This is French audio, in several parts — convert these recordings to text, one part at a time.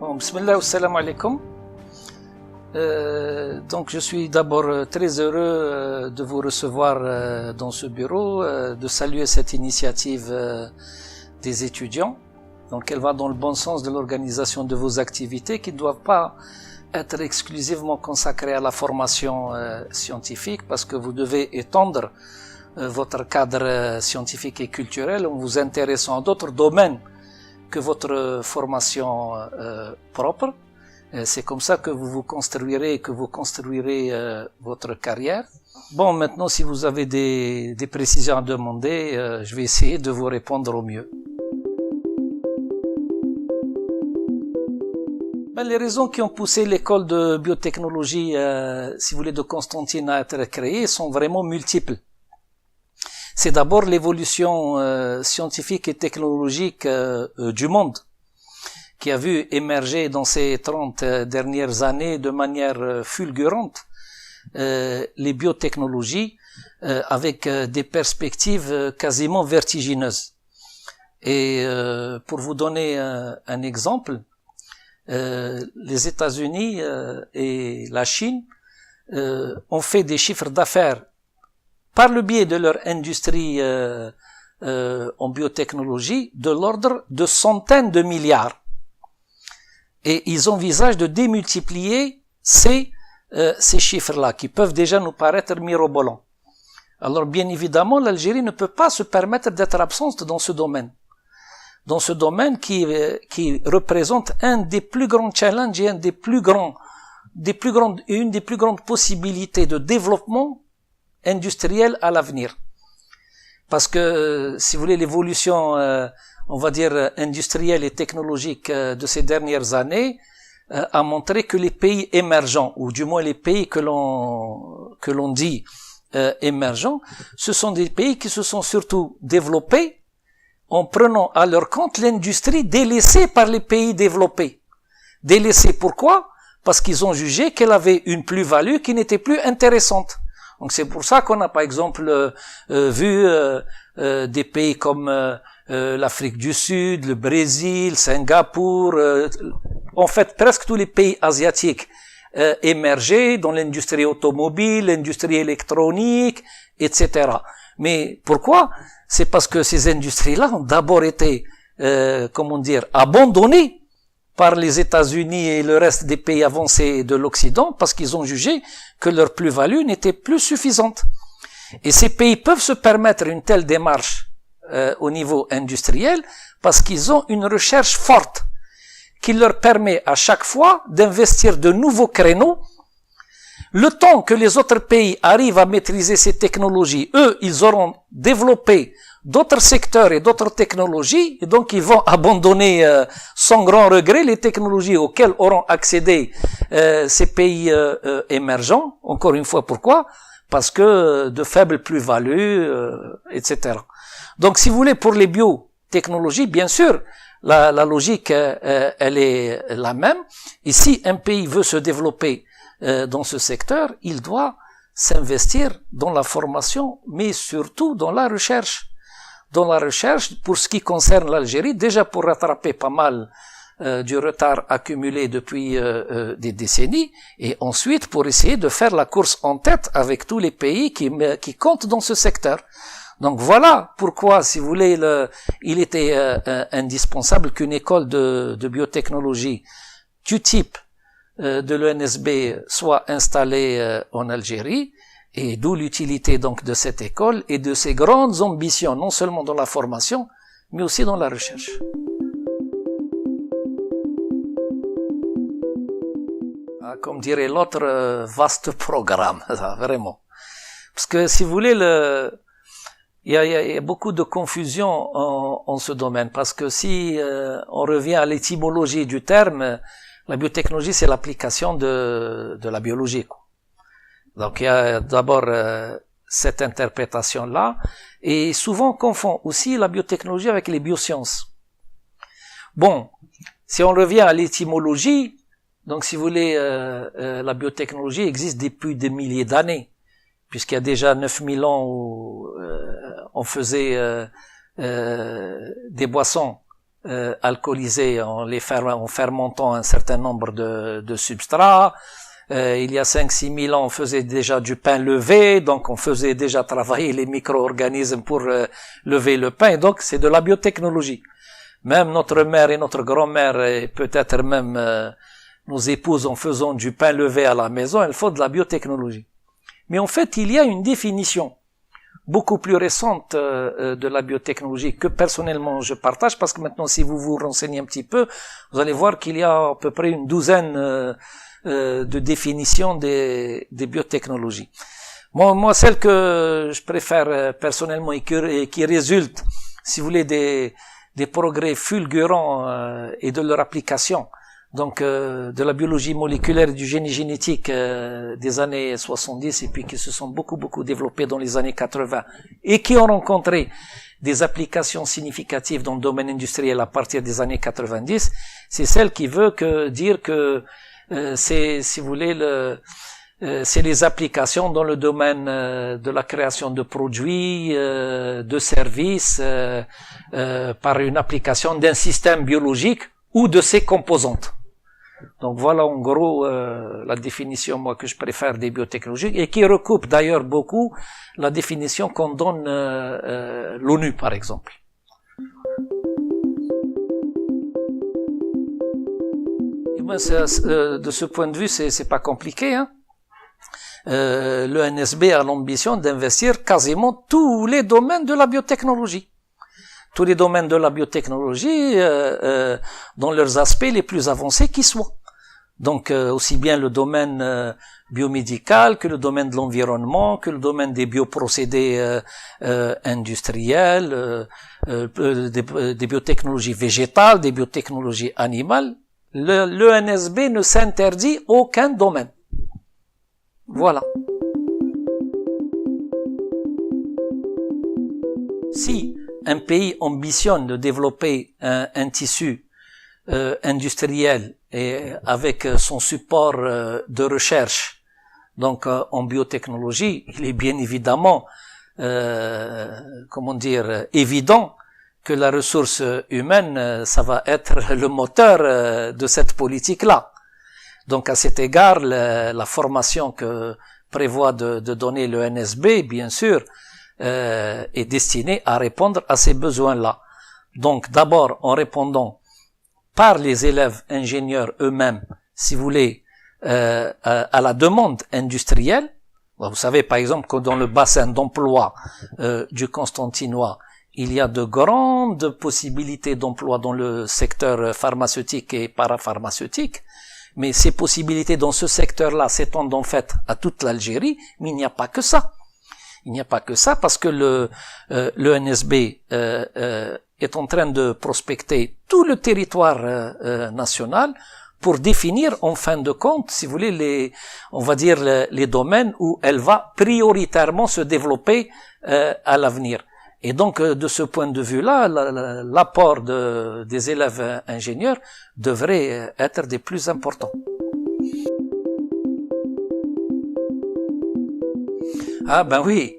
Bon, bismillah wa salam alaikum. Donc je suis d'abord très heureux de vous recevoir dans ce bureau, de saluer cette initiative des étudiants. Donc elle va dans le bon sens de l'organisation de vos activités qui ne doivent pas être exclusivement consacrées à la formation scientifique, parce que vous devez étendre votre cadre scientifique et culturel en vous intéressant à d'autres domaines que votre formation propre. C'est comme ça que vous construirez votre carrière. Bon, maintenant, si vous avez des précisions à demander, je vais essayer de vous répondre au mieux. Les raisons qui ont poussé l'école de biotechnologie, si vous voulez, de Constantine à être créée sont vraiment multiples. C'est d'abord l'évolution scientifique et technologique du monde, qui a vu émerger dans ces 30 dernières années de manière fulgurante les biotechnologies avec des perspectives quasiment vertigineuses. Et pour vous donner un exemple, les États-Unis et la Chine ont fait des chiffres d'affaires par le biais de leur industrie en biotechnologie de l'ordre de centaines de milliards. Et ils envisagent de démultiplier ces chiffres-là, qui peuvent déjà nous paraître mirobolants. Alors bien évidemment, l'Algérie ne peut pas se permettre d'être absente dans ce domaine. Dans ce domaine qui représente un des plus grands challenges et une des plus grandes possibilités de développement industriel à l'avenir. Parce que, si vous voulez, l'évolution, on va dire, industrielle et technologique de ces dernières années a montré que les pays émergents, ou du moins les pays que l'on dit émergents, ce sont des pays qui se sont surtout développés en prenant à leur compte l'industrie délaissée par les pays développés. Délaissée pourquoi? Parce qu'ils ont jugé qu'elle avait une plus-value qui n'était plus intéressante. Donc c'est pour ça qu'on a par exemple vu des pays comme l'Afrique du Sud, le Brésil, Singapour, en fait presque tous les pays asiatiques émerger dans l'industrie automobile, l'industrie électronique, etc. Mais pourquoi? C'est parce que ces industries-là ont d'abord été, abandonnées par les États-Unis et le reste des pays avancés de l'Occident, parce qu'ils ont jugé que leur plus-value n'était plus suffisante. Et ces pays peuvent se permettre une telle démarche au niveau industriel parce qu'ils ont une recherche forte qui leur permet à chaque fois d'investir de nouveaux créneaux. Le temps que les autres pays arrivent à maîtriser ces technologies, eux, ils auront développé d'autres secteurs et d'autres technologies, et donc ils vont abandonner sans grand regret les technologies auxquelles auront accédé ces pays émergents. Encore une fois, pourquoi? Parce que de faibles plus-values, etc. Donc, si vous voulez, pour les biotechnologies, bien sûr, la logique, elle est la même. Et si un pays veut se développer dans ce secteur, il doit s'investir dans la formation, mais surtout dans la recherche. Dans la recherche, pour ce qui concerne l'Algérie, déjà pour rattraper pas mal du retard accumulé depuis des décennies, et ensuite pour essayer de faire la course en tête avec tous les pays qui comptent dans ce secteur. Donc voilà pourquoi, si vous voulez, il était indispensable qu'une école de biotechnologie du type de l'ENSB soit installée en Algérie, et d'où l'utilité donc de cette école et de ses grandes ambitions, non seulement dans la formation, mais aussi dans la recherche. Comme dirait l'autre, vaste programme, vraiment. Parce que si vous voulez, il y a beaucoup de confusion en ce domaine, parce que si on revient à l'étymologie du terme, la biotechnologie, c'est l'application de la biologie, quoi. Donc il y a d'abord cette interprétation-là, et souvent on confond aussi la biotechnologie avec les biosciences. Bon, si on revient à l'étymologie, donc si vous voulez, la biotechnologie existe depuis des milliers d'années, puisqu'il y a déjà 9000 ans où on faisait des boissons alcoolisés en fermentant un certain nombre de substrats. Il y a 5-6 000 ans, on faisait déjà du pain levé, donc on faisait déjà travailler les micro-organismes pour lever le pain, donc c'est de la biotechnologie. Même notre mère et notre grand-mère, et peut-être même nos épouses, en faisant du pain levé à la maison, elles font de la biotechnologie. Mais en fait, il y a une définition beaucoup plus récente de la biotechnologie que personnellement je partage, parce que maintenant, si vous vous renseignez un petit peu, vous allez voir qu'il y a à peu près une douzaine de définition des biotechnologies. Moi, celle que je préfère personnellement et qui résulte, si vous voulez, des progrès fulgurants et de leur application, donc de la biologie moléculaire et du génie génétique des années 70 et puis qui se sont beaucoup développés dans les années 80 et qui ont rencontré des applications significatives dans le domaine industriel à partir des années 90, c'est celle qui veut dire que c'est, si vous voulez, c'est les applications dans le domaine de la création de produits, de services, par une application d'un système biologique ou de ses composantes. Donc voilà en gros la définition moi que je préfère des biotechnologies et qui recoupe d'ailleurs beaucoup la définition qu'on donne l'ONU par exemple. De ce point de vue, c'est pas compliqué, hein. L'ENSB a l'ambition d'investir quasiment tous les domaines de la biotechnologie. Tous les domaines de la biotechnologie dans leurs aspects les plus avancés qui soient. Donc aussi bien le domaine biomédical que le domaine de l'environnement, que le domaine des bioprocédés industriels, des biotechnologies végétales, des biotechnologies animales. L'ENSB ne s'interdit aucun domaine. Voilà. Si un pays ambitionne de développer un tissu industriel et avec son support de recherche, donc en biotechnologie, il est bien évidemment, évident que la ressource humaine, ça va être le moteur de cette politique-là. Donc à cet égard, la formation que prévoit de donner le NSB, bien sûr, est destinée à répondre à ces besoins-là. Donc d'abord en répondant par les élèves ingénieurs eux-mêmes, si vous voulez, à la demande industrielle. Vous savez par exemple que dans le bassin d'emploi du Constantinois, il y a de grandes possibilités d'emploi dans le secteur pharmaceutique et parapharmaceutique, mais ces possibilités dans ce secteur-là s'étendent en fait à toute l'Algérie, mais il n'y a pas que ça. Il n'y a pas que ça parce que le NSB est en train de prospecter tout le territoire national pour définir en fin de compte, si vous voulez, les domaines où elle va prioritairement se développer à l'avenir. Et donc, de ce point de vue-là, l'apport des élèves ingénieurs devrait être des plus importants. Ah ben oui,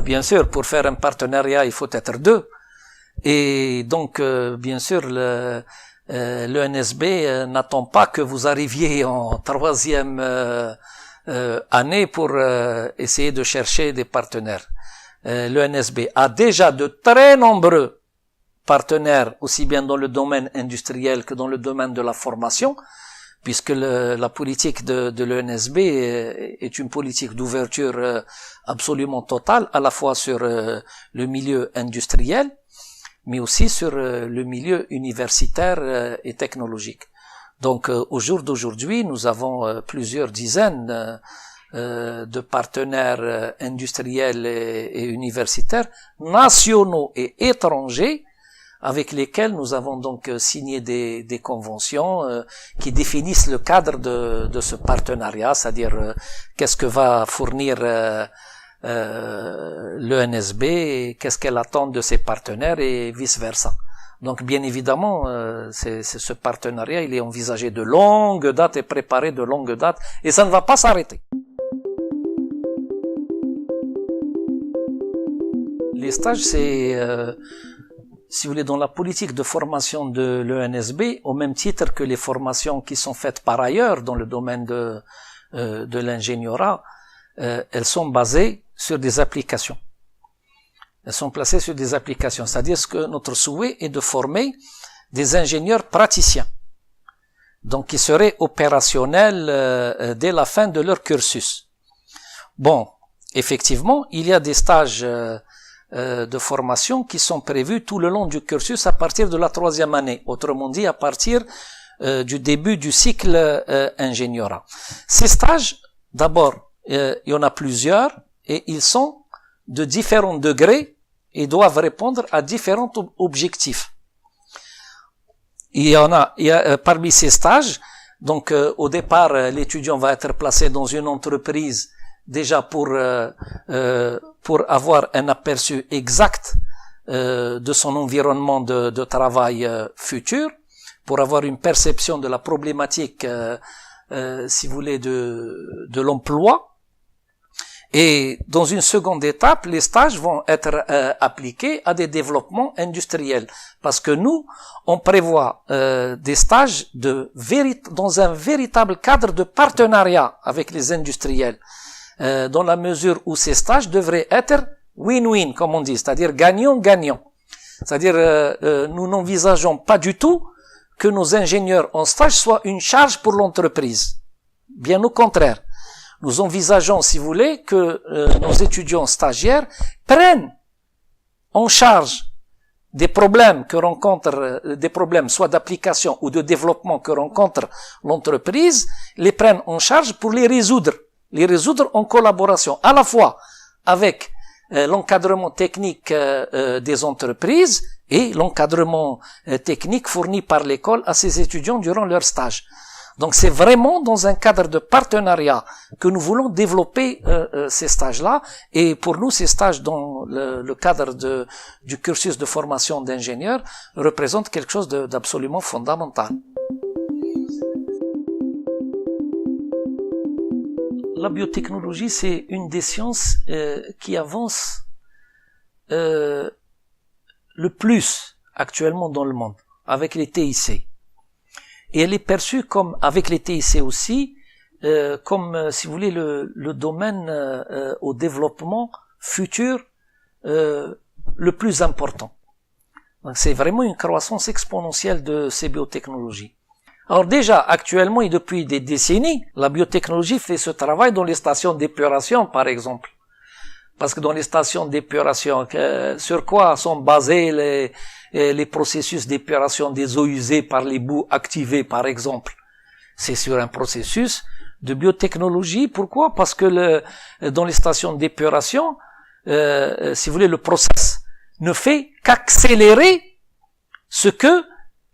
bien sûr, pour faire un partenariat, il faut être deux. Et donc, bien sûr, le NSB n'attend pas que vous arriviez en troisième année pour essayer de chercher des partenaires. Le NSB a déjà de très nombreux partenaires, aussi bien dans le domaine industriel que dans le domaine de la formation, puisque la politique de l'ENSB est une politique d'ouverture absolument totale, à la fois sur le milieu industriel, mais aussi sur le milieu universitaire et technologique. Donc au jour d'aujourd'hui, nous avons plusieurs dizaines de partenaires industriels et universitaires, nationaux et étrangers, avec lesquels nous avons donc signé des conventions qui définissent le cadre de ce partenariat, c'est-à-dire qu'est-ce que va fournir l'ENSB et qu'est-ce qu'elle attend de ses partenaires et vice-versa. Donc bien évidemment, ce partenariat, il est envisagé de longue date et préparé de longue date et ça ne va pas s'arrêter. Les stages, si vous voulez, dans la politique de formation de l'ENSB, au même titre que les formations qui sont faites par ailleurs dans le domaine de l'ingénierat, elles sont basées sur des applications. Elles sont placées sur des applications. C'est-à-dire que notre souhait est de former des ingénieurs praticiens. Donc, qui seraient opérationnels dès la fin de leur cursus. Bon, effectivement, il y a des stages de formation qui sont prévus tout le long du cursus à partir de la 3e année. Autrement dit, à partir du début du cycle ingénierat. Ces stages, d'abord, il y en a plusieurs et ils sont de différents degrés et doivent répondre à différents objectifs. Il y a parmi ces stages, donc au départ, l'étudiant va être placé dans une entreprise déjà pour avoir un aperçu exact de son environnement de travail futur, pour avoir une perception de la problématique, si vous voulez, de l'emploi. Et dans une seconde étape, les stages vont être appliqués à des développements industriels, parce que nous, on prévoit des stages dans un véritable cadre de partenariat avec les industriels, dans la mesure où ces stages devraient être win-win, comme on dit, c'est-à-dire gagnant-gagnant. C'est-à-dire, nous n'envisageons pas du tout que nos ingénieurs en stage soient une charge pour l'entreprise. Bien au contraire. Nous envisageons, si vous voulez, que nos étudiants stagiaires prennent en charge des problèmes que rencontre, des problèmes soit d'application ou de développement que rencontre l'entreprise, les prennent en charge pour les résoudre en collaboration, à la fois avec l'encadrement technique des entreprises et l'encadrement technique fourni par l'école à ses étudiants durant leur stage. Donc c'est vraiment dans un cadre de partenariat que nous voulons développer ces stages-là, et pour nous ces stages dans le cadre du cursus de formation d'ingénieur représentent quelque chose d'absolument fondamental. La biotechnologie, c'est une des sciences qui avance le plus actuellement dans le monde, avec les TIC. Et elle est perçue comme, avec les TIC aussi, comme, si vous voulez, le domaine au développement futur le plus important. Donc c'est vraiment une croissance exponentielle de ces biotechnologies. Alors déjà, actuellement et depuis des décennies, la biotechnologie fait ce travail dans les stations d'épuration, par exemple. Parce que dans les stations d'épuration, sur quoi sont basés les processus d'épuration des eaux usées par les boues activées, par exemple? C'est sur un processus de biotechnologie. Pourquoi? Parce que dans les stations d'épuration, si vous voulez, le process ne fait qu'accélérer ce que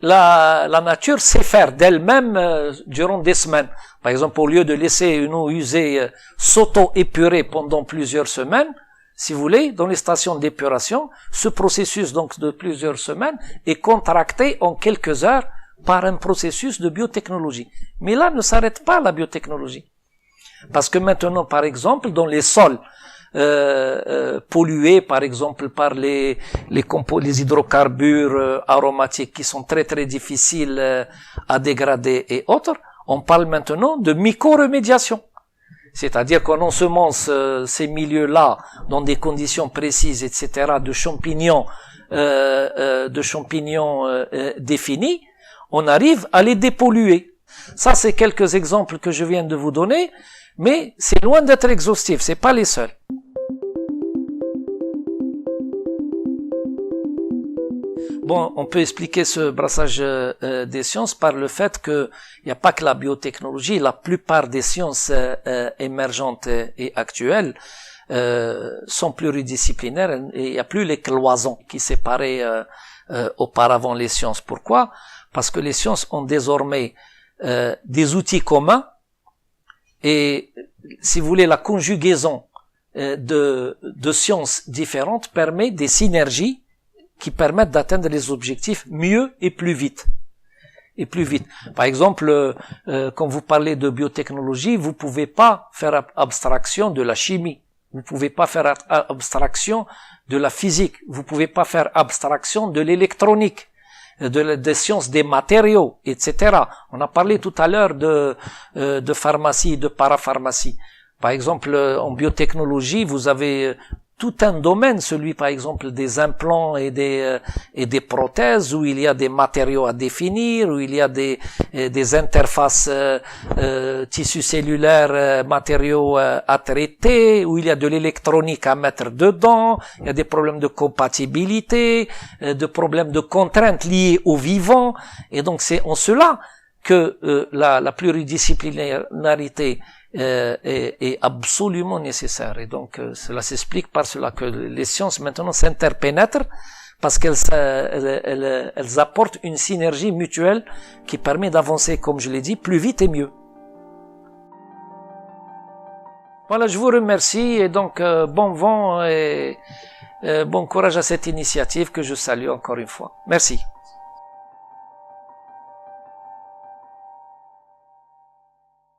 la nature sait faire d'elle-même durant des semaines. Par exemple, au lieu de laisser une eau usée s'auto-épurer pendant plusieurs semaines, si vous voulez, dans les stations d'épuration, ce processus donc de plusieurs semaines est contracté en quelques heures par un processus de biotechnologie. Mais là ne s'arrête pas la biotechnologie. Parce que maintenant, par exemple, dans les sols pollués, par exemple, par les hydrocarbures aromatiques qui sont très très difficiles à dégrader et autres, on parle maintenant de mycoremédiation. C'est-à-dire qu'on ensemence ces milieux-là dans des conditions précises, etc., de champignons définis, on arrive à les dépolluer. Ça, c'est quelques exemples que je viens de vous donner, mais c'est loin d'être exhaustif, c'est pas les seuls. Bon, on peut expliquer ce brassage des sciences par le fait qu'il n'y a pas que la biotechnologie, la plupart des sciences émergentes et actuelles sont pluridisciplinaires et il n'y a plus les cloisons qui séparaient auparavant les sciences. Pourquoi? Parce que les sciences ont désormais des outils communs et, si vous voulez, la conjugaison de sciences différentes permet des synergies qui permettent d'atteindre les objectifs mieux et plus vite. Par exemple, quand vous parlez de biotechnologie, vous pouvez pas faire abstraction de la chimie. Vous pouvez pas faire abstraction de la physique. Vous pouvez pas faire abstraction de l'électronique, des sciences des matériaux, etc. On a parlé tout à l'heure de pharmacie, de parapharmacie. Par exemple, en biotechnologie, vous avez tout un domaine, celui par exemple des implants et des prothèses, où il y a des matériaux à définir, où il y a des interfaces tissus cellulaires, matériaux à traiter, où il y a de l'électronique à mettre dedans, il y a des problèmes de compatibilité, de problèmes de contraintes liées au vivant, et donc c'est en cela que la pluridisciplinarité est absolument nécessaire. Et donc cela s'explique par cela que les sciences maintenant s'interpénètrent, parce qu'elles apportent une synergie mutuelle qui permet d'avancer, comme je l'ai dit, plus vite et mieux. Voilà, je vous remercie, et donc bon vent et bon courage à cette initiative que je salue encore une fois. Merci.